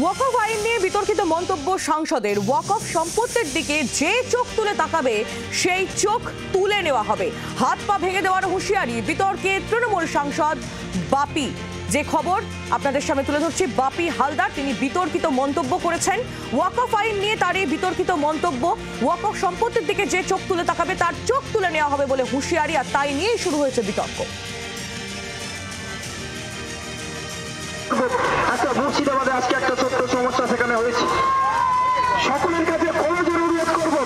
ওয়াকফ আইন নিয়ে বিতর্কিত মন্তব্য সাংসদের। ওয়াকফ সম্পত্তির দিকে যে চোখ তুলে তাকাবে সেই চোখ তুলে নেওয়া হবে। হাত পা ভেঙে দেওয়ার হুঁশিয়ারি বিতর্কে তৃণমূল সাংসদ বাপি। যে খবর আপনাদের সামনে তুলে ধরছি, বাপি হালদার তিনি বিতর্কিত মন্তব্য করেছেন। ওয়াকফ আইন নিয়ে তার এই বিতর্কিত মন্তব্য, ওয়াকফ সম্পত্তির দিকে যে চোখ তুলে তাকাবে তার চোখ তুলে নেওয়া হবে বলে হুঁশিয়ারি, আর তাই নিয়েই শুরু হয়েছে বিতর্ক। আচ্ছা, মুর্শিদাবাদে আজকে একটা ছোট্ট সমস্যা সেখানে হয়েছে। সকলের কাছে অনুরোধ করব,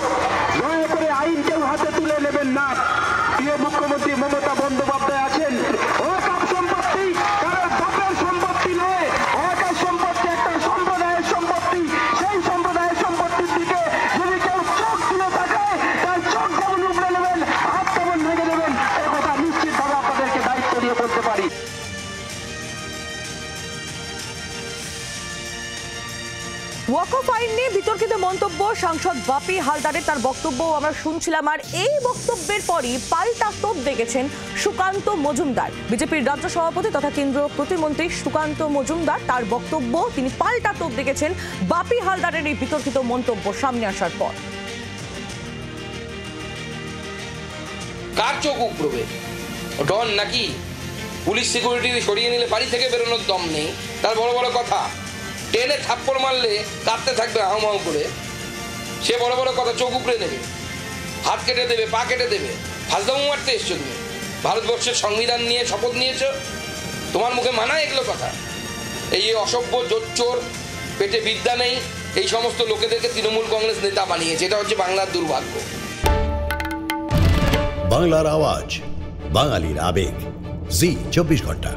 দয়া করে আইন কেউ হাতে তুলে নেবেন না। প্রিয় মুখ্যমন্ত্রী মমতা বন্দ্যোপাধ্যায় আছেন, ওয়াকফ সম্পত্তি কারোর বাপের সম্পত্তি নয়। ওয়াকফ সম্পত্তি একটা সম্প্রদায়ের সম্পত্তি। সেই সম্প্রদায়ের সম্পত্তির দিকে যদি কেউ চোখ তুলে তাকায় তার চোখ যেমন উপড়ে নেবেন, হাত তেমন ভেঙে দেবেন, এ কথা নিশ্চিতভাবে আপনাদেরকে দায়িত্ব দিয়ে বলতে পারি। ওয়াকফ আইন নিয়ে বিতর্কিত মন্তব্য সাংসদ বাপি হালদারের, তার বক্তব্য আমরা শুনছিলাম। আর এই বক্তব্যের পরই পাল্টা তোপ দেখেছেন সুকান্ত মজুমদার। বিজেপির রাজ্য সভাপতি তথা কেন্দ্রীয় প্রতিমন্ত্রী সুকান্ত মজুমদার, তার বক্তব্য তিনি পাল্টা তোপ দেখেছেন বাপি হালদারের এই বিতর্কিত মন্তব্য সামনে আসার পর। কার চোখ উপড়বে? ডন নাকি? পুলিশ সিকিউরিটি সরিয়ে নিলে বাড়ি থেকে বেরোনোর দম নেই, তার বড় বড় কথা। ট্রেনে থাপ্পড় মারলে কাঁদতে থাকবে হাউ হাউ করে, সে বড় বড় কথা চোখ উপড়ে নেবে, হাত কেটে দেবে, পা কেটে দেবে। ফাজলামো মারতে এসছো তুমি? ভারতবর্ষের সংবিধান নিয়ে শপথ নিয়েছো, তোমার মুখে মানায় এগুলো কথা? এই অসভ্য জোচ্চোর, পেটে বিদ্যা নেই, এই সমস্ত লোকেদেরকে তৃণমূল কংগ্রেস নেতা বানিয়েছে। এটা হচ্ছে বাংলার দুর্ভাগ্য। বাংলার আওয়াজ, বাঙালির আবেগ, জি 24 ঘন্টা।